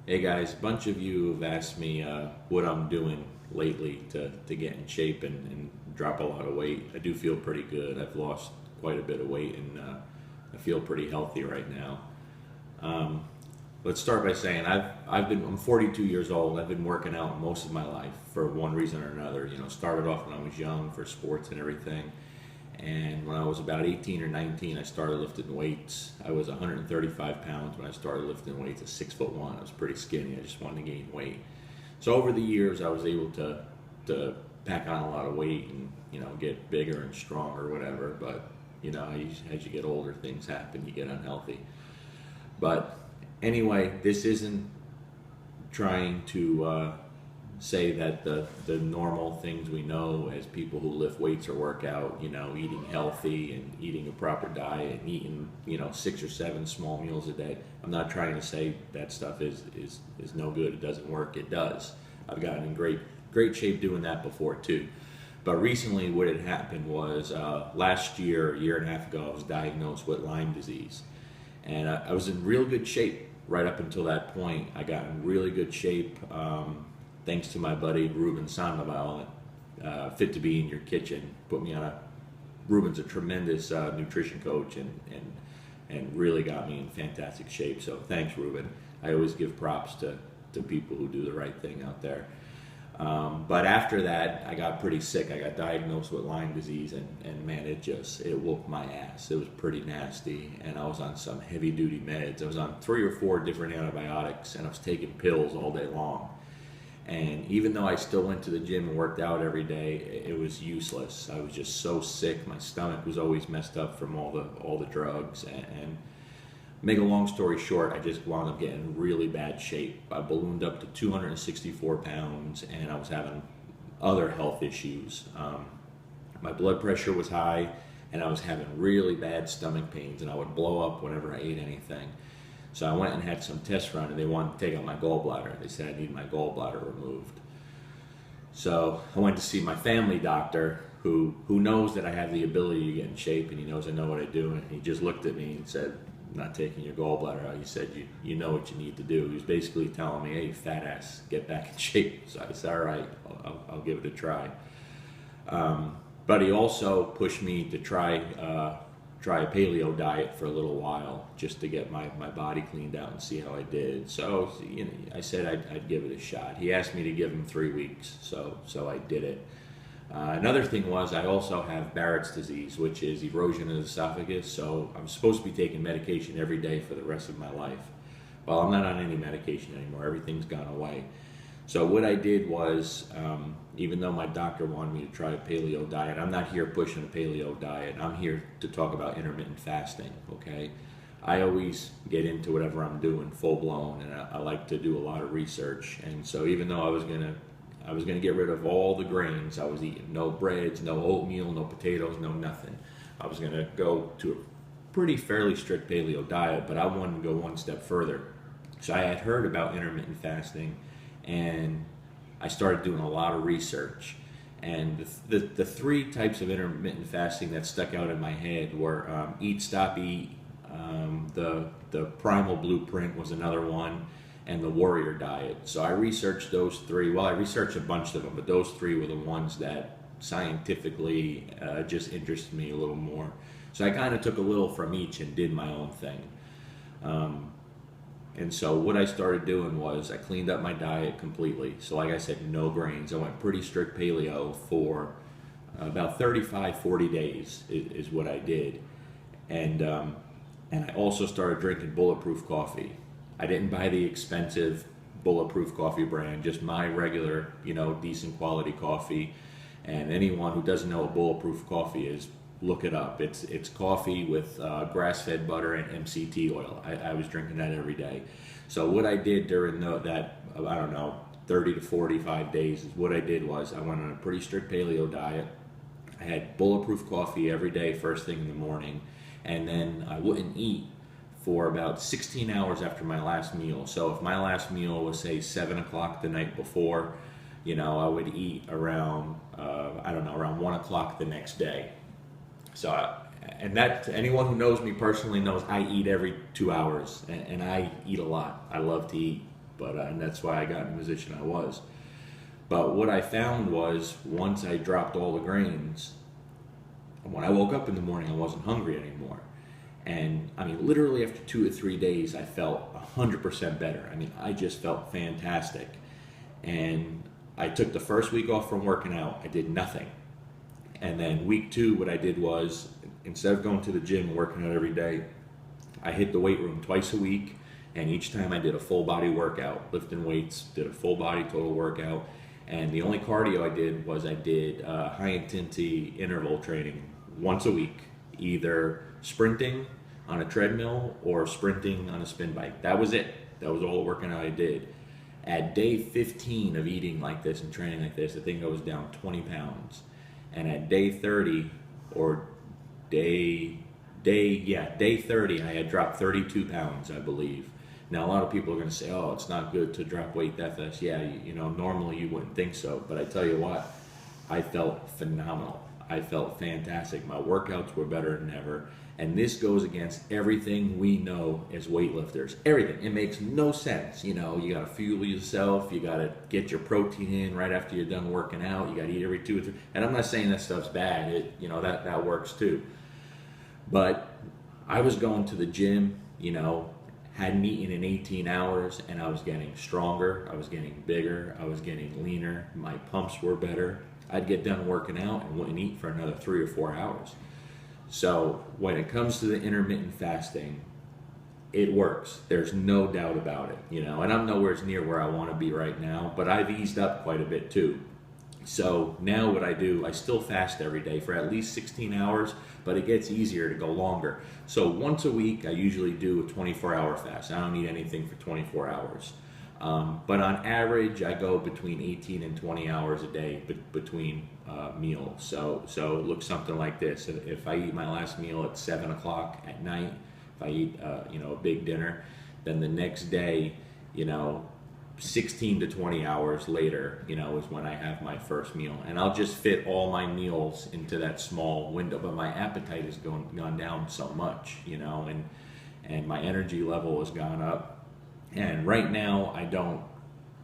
Hey guys, a bunch of you have asked me what I'm doing lately to get in shape and drop a lot of weight. I do feel pretty good. I've lost quite a bit of weight and I feel pretty healthy right now. Um, let's start by saying I'm 42 years old. I've been working out most of my life for one reason or another. You know, started off when I was young for sports and everything. And when I was about 18 or 19, I started lifting weights. I was 135 pounds when I started lifting weights at 6'1". I was pretty skinny. I just wanted to gain weight. So over the years, I was able to pack on a lot of weight and get bigger and stronger, whatever. But as you get older, things happen. You get unhealthy. But anyway, this isn't trying to say that the normal things we know as people who lift weights or work out, eating healthy and eating a proper diet and eating, 6 or 7 small meals a day. I'm not trying to say that stuff is no good. It doesn't work. It does. I've gotten in great shape doing that before too. But recently what had happened was last year, a year and a half ago, I was diagnosed with Lyme disease. And I was in real good shape right up until that point. I got in really good shape. Thanks to my buddy Ruben Sandoval, Fit to Be in Your Kitchen, put me on Ruben's a tremendous nutrition coach and really got me in fantastic shape. So thanks, Ruben. I always give props to people who do the right thing out there. But after that, I got pretty sick. I got diagnosed with Lyme disease, and man, it whooped my ass. It was pretty nasty, and I was on some heavy-duty meds. I was on 3 or 4 different antibiotics, and I was taking pills all day long. And even though I still went to the gym and worked out every day, it was useless. I was just so sick. My stomach was always messed up from all the drugs. And make a long story short, I just wound up getting in really bad shape. I ballooned up to 264 pounds, and I was having other health issues. My blood pressure was high, and I was having really bad stomach pains, and I would blow up whenever I ate anything. So I went and had some tests run, and they wanted to take out my gallbladder. They said I need my gallbladder removed. So I went to see my family doctor, who knows that I have the ability to get in shape, and he knows I know what I do. And he just looked at me and said, "I'm not taking your gallbladder out." He said, "You know what you need to do." He was basically telling me, "Hey, you fat ass, get back in shape." So I said, "All right, I'll give it a try." But he also pushed me to try a paleo diet for a little while, just to get my body cleaned out and see how I did. So I said I'd give it a shot. He asked me to give him 3 weeks, so I did it. Another thing was I also have Barrett's disease, which is erosion of the esophagus, so I'm supposed to be taking medication every day for the rest of my life. Well, I'm not on any medication anymore. Everything's gone away. So what I did was, even though my doctor wanted me to try a paleo diet, I'm not here pushing a paleo diet. I'm here to talk about intermittent fasting, okay? I always get into whatever I'm doing full blown, and I like to do a lot of research. And so even though I was gonna get rid of all the grains, I was eating no breads, no oatmeal, no potatoes, no nothing. I was gonna go to a pretty fairly strict paleo diet, but I wanted to go one step further. So I had heard about intermittent fasting, and I started doing a lot of research. And the 3 types of intermittent fasting that stuck out in my head were Eat, Stop, Eat, the Primal Blueprint was another one, and the Warrior Diet. So I researched those 3. Well, I researched a bunch of them, but those 3 were the ones that scientifically just interested me a little more. So I kind of took a little from each and did my own thing. And so what I started doing was I cleaned up my diet completely. So like I said, no grains. I went pretty strict paleo for about 35, 40 days is what I did. And I also started drinking bulletproof coffee. I didn't buy the expensive bulletproof coffee brand, just my regular, decent quality coffee. And anyone who doesn't know what bulletproof coffee is, look it up. It's coffee with grass-fed butter and MCT oil. I was drinking that every day. So what I did during that, I don't know, 30 to 45 days, is what I did was I went on a pretty strict paleo diet. I had bulletproof coffee every day first thing in the morning, and then I wouldn't eat for about 16 hours after my last meal. So if my last meal was, say, 7 o'clock the night before, I would eat around, around 1 o'clock the next day. So, and that, anyone who knows me personally knows I eat every 2 hours, and I eat a lot. I love to eat, but and that's why I got in the position I was. But what I found was once I dropped all the grains, when I woke up in the morning, I wasn't hungry anymore. And I mean, literally after 2 or 3 days, I felt 100% better. I mean, I just felt fantastic. And I took the first week off from working out. I did nothing. And then week 2, what I did was, instead of going to the gym and working out every day, I hit the weight room twice a week. And each time I did a full body workout, lifting weights, did a full body total workout. And the only cardio I did was I did high intensity interval training once a week, either sprinting on a treadmill or sprinting on a spin bike. That was it. That was all the working out I did. At day 15 of eating like this and training like this, I think I was down 20 pounds. And at day 30 or day 30, I had dropped 32 pounds, I believe. Now, a lot of people are going to say, oh, it's not good to drop weight that fast. Yeah, you know, normally you wouldn't think so. But I tell you what, I felt phenomenal. I felt fantastic. My workouts were better than ever. And this goes against everything we know as weightlifters. Everything. It makes no sense. You know, you got to fuel yourself. You got to get your protein in right after you're done working out. You got to eat every 2 or 3. And I'm not saying that stuff's bad. You know, that works too. But I was going to the gym, you know, hadn't eaten in 18 hours, and I was getting stronger, I was getting bigger, I was getting leaner, my pumps were better. I'd get done working out and wouldn't eat for another 3 or 4 hours. So when it comes to the intermittent fasting, it works. There's no doubt about it, you know, and I'm nowhere near where I want to be right now, but I've eased up quite a bit too. So now what I do, I still fast every day for at least 16 hours, but it gets easier to go longer. So once a week, I usually do a 24-hour fast. I don't eat anything for 24 hours. But on average, I go between 18 and 20 hours a day between meals. So it looks something like this. If I eat my last meal at 7 o'clock at night, if I eat you know, a big dinner, then the next day, you know, 16 to 20 hours later, you know, is when I have my first meal. And I'll just fit all my meals into that small window. But my appetite has gone down so much, you know, and my energy level has gone up. And right now, I don't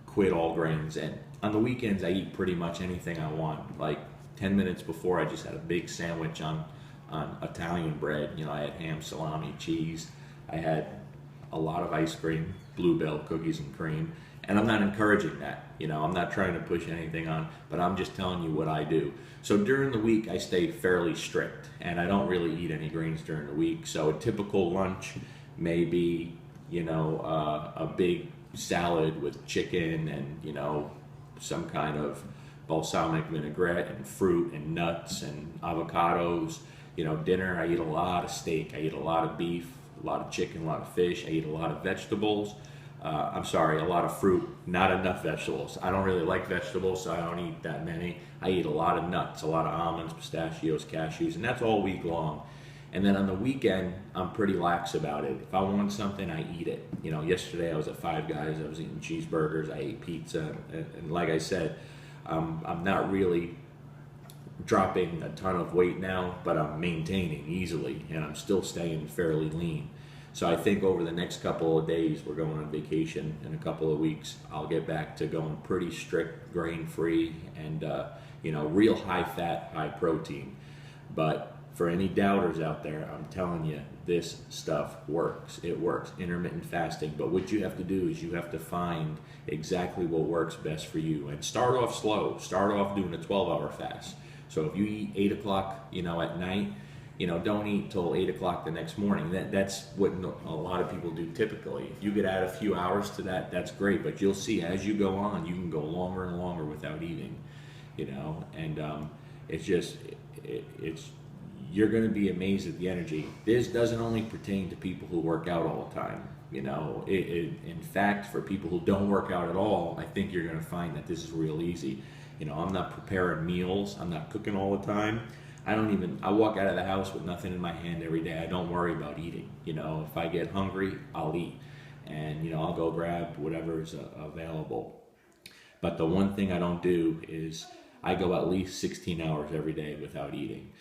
quit all grains. And on the weekends, I eat pretty much anything I want. Like 10 minutes before, I just had a big sandwich on Italian bread. You know, I had ham, salami, cheese. I had a lot of ice cream, Bluebell cookies and cream. And I'm not encouraging that, you know, I'm not trying to push anything on, but I'm just telling you what I do. So during the week, I stay fairly strict, and I don't really eat any grains during the week. So a typical lunch may be, you know, a big salad with chicken and, you know, some kind of balsamic vinaigrette and fruit and nuts and avocados. You know, dinner, I eat a lot of steak, I eat a lot of beef, a lot of chicken, a lot of fish, I eat a lot of vegetables. A lot of fruit, not enough vegetables. I don't really like vegetables, so I don't eat that many. I eat a lot of nuts, a lot of almonds, pistachios, cashews, and that's all week long. And then on the weekend, I'm pretty lax about it. If I want something, I eat it. You know, yesterday I was at Five Guys, I was eating cheeseburgers, I ate pizza, and like I said, I'm not really dropping a ton of weight now, but I'm maintaining easily, and I'm still staying fairly lean. So I think over the next couple of days, we're going on vacation in a couple of weeks, I'll get back to going pretty strict, grain-free, and you know, real high-fat, high-protein. But for any doubters out there, I'm telling you, this stuff works. It works, intermittent fasting. But what you have to do is you have to find exactly what works best for you. And start off slow. Start off doing a 12-hour fast. So if you eat 8 o'clock, you know, at night, you know, don't eat till 8 o'clock the next morning. That's what a lot of people do typically. If you could add a few hours to that, that's great. But you'll see as you go on, you can go longer and longer without eating, you know. And it's just, you're going to be amazed at the energy. This doesn't only pertain to people who work out all the time. You know, in fact, for people who don't work out at all, I think you're going to find that this is real easy. You know, I'm not preparing meals. I'm not cooking all the time. I walk out of the house with nothing in my hand every day. I don't worry about eating. You know, if I get hungry, I'll eat. And, you know, I'll go grab whatever is available. But the one thing I don't do is I go at least 16 hours every day without eating.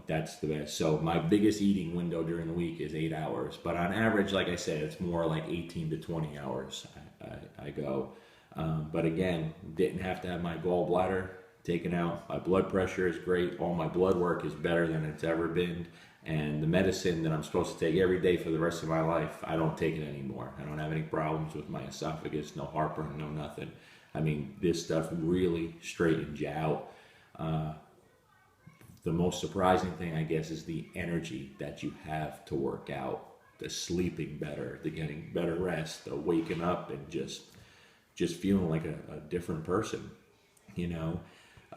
That's the best. So my biggest eating window during the week is 8 hours, but on average, like I said, it's more like 18 to 20 hours I go. But again, didn't have to have my gallbladder taken out. My blood pressure is great. All my blood work is better than it's ever been. And the medicine that I'm supposed to take every day for the rest of my life, I don't take it anymore. I don't have any problems with my esophagus, no heartburn, no nothing. I mean, this stuff really straightens you out. The most surprising thing, I guess, is the energy that you have to work out, the sleeping better, the getting better rest, the waking up and just feeling like a different person, you know.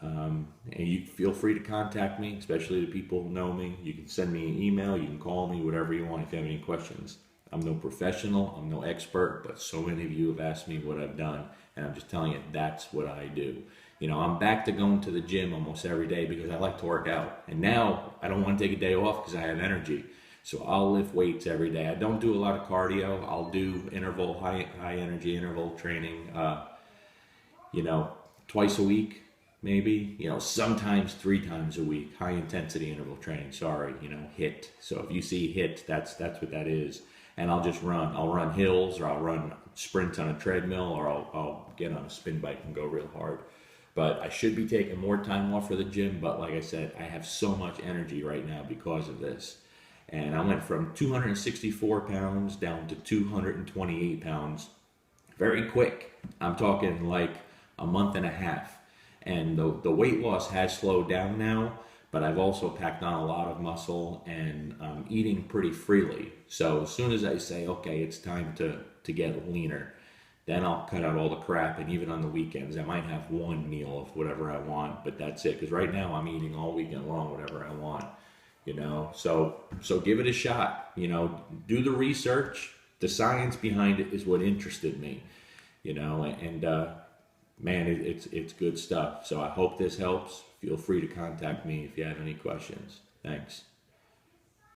And you feel free to contact me, especially the people who know me. You can send me an email, you can call me, whatever you want if you have any questions. I'm no professional, I'm no expert, but so many of you have asked me what I've done, and I'm just telling you, that's what I do. I'm back to going to the gym almost every day because I like to work out. And now I don't want to take a day off because I have energy. So I'll lift weights every day. I don't do a lot of cardio. I'll do high energy interval training, twice a week, maybe, sometimes 3 times a week, high intensity interval training, HIIT. So if you see HIIT, that's what that is. And I'll just run. I'll run hills, or I'll run sprints on a treadmill, or I'll get on a spin bike and go real hard. But I should be taking more time off for the gym. But like I said, I have so much energy right now because of this. And I went from 264 pounds down to 228 pounds very quick. I'm talking like a month and a half. And the weight loss has slowed down now, but I've also packed on a lot of muscle, and I'm eating pretty freely. So as soon as I say, okay, it's time to get leaner, then I'll cut out all the crap. And even on the weekends, I might have one meal of whatever I want, but that's it. Because right now I'm eating all weekend long, whatever I want, So give it a shot, do the research. The science behind it is what interested me, and man, it's good stuff. So I hope this helps. Feel free to contact me if you have any questions. Thanks.